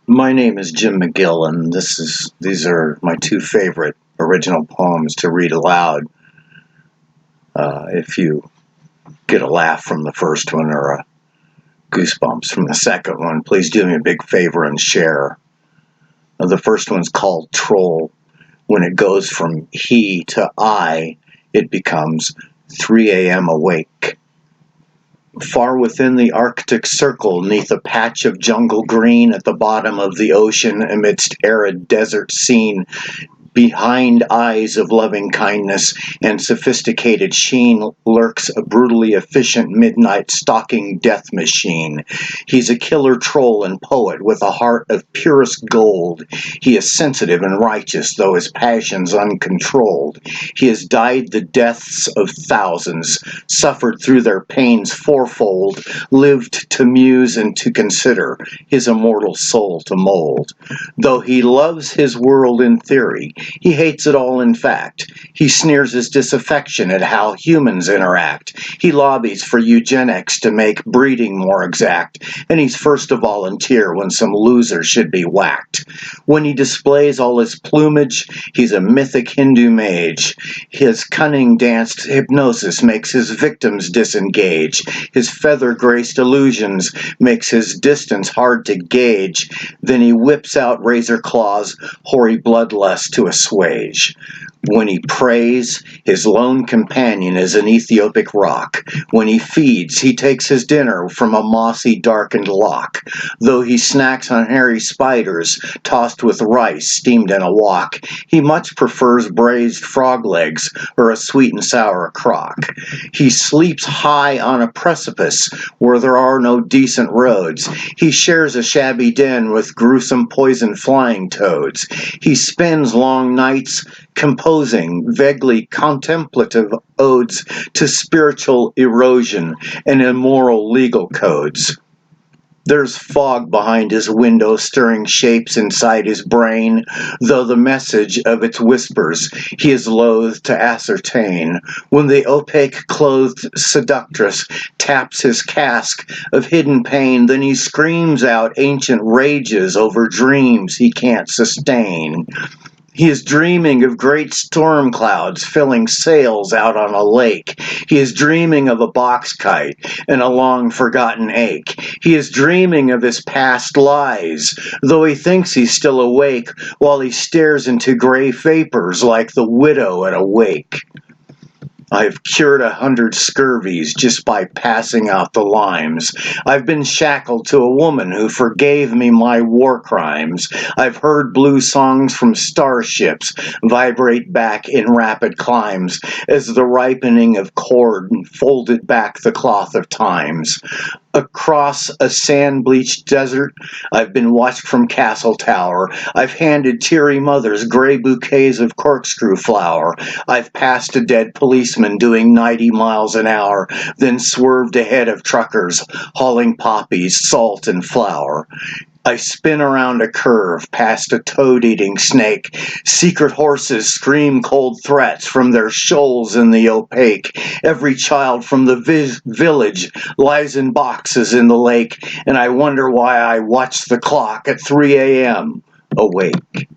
My name is Jim McGill, and these are my two favorite original poems to read aloud. If you get a laugh from the first one or a goosebumps from the second one, please do me a big favor and share. The first one's called Troll. When it goes from he to I, it becomes 3 a.m. awake. Far within the Arctic Circle, neath a patch of jungle green at the bottom of the ocean, amidst arid desert scene, behind eyes of loving kindness and sophisticated sheen lurks a brutally efficient midnight stalking death machine. He's a killer troll and poet with a heart of purest gold. He is sensitive and righteous, though his passions uncontrolled. He has died the deaths of thousands, suffered through their pains fourfold, lived to muse and to consider, his immortal soul to mold. Though he loves his world in theory, he hates it all in fact. He sneers his disaffection at how humans interact. He lobbies for eugenics to make breeding more exact, and he's first to volunteer when some loser should be whacked. When he displays all his plumage, he's a mythic Hindu mage. His cunning-danced hypnosis makes his victims disengage. His feather-graced illusions makes his distance hard to gauge. Then he whips out razor claws, hoary bloodlust to assuage. When he prays, his lone companion is an Ethiopic rock. When he feeds, he takes his dinner from a mossy, darkened lock. Though he snacks on hairy spiders, tossed with rice steamed in a wok, he much prefers braised frog legs or a sweet and sour crock. He sleeps high on a precipice where there are no decent roads. He shares a shabby den with gruesome poison flying toads. He spends long nights composing vaguely contemplative odes to spiritual erosion and immoral legal codes. There's fog behind his window stirring shapes inside his brain, though the message of its whispers he is loath to ascertain. When the opaque-clothed seductress taps his cask of hidden pain, then he screams out ancient rages over dreams he can't sustain. He is dreaming of great storm clouds filling sails out on a lake. He is dreaming of a box kite and a long-forgotten ache. He is dreaming of his past lies, though he thinks he's still awake while he stares into gray vapors like the widow at a wake. I've cured 100 scurvies just by passing out the limes. I've been shackled to a woman who forgave me my war crimes. I've heard blue songs from starships vibrate back in rapid climbs as the ripening of cord folded back the cloth of times. Across a sand-bleached desert, I've been watched from castle tower. I've handed teary mothers gray bouquets of corkscrew flower. I've passed a dead policeman doing 90 miles an hour, then swerved ahead of truckers hauling poppies, salt, and flour. I spin around a curve, past a toad-eating snake. Secret horses scream cold threats from their shoals in the opaque. Every child from the village lies in boxes in the lake, and I wonder why I watch the clock at 3 a.m. awake.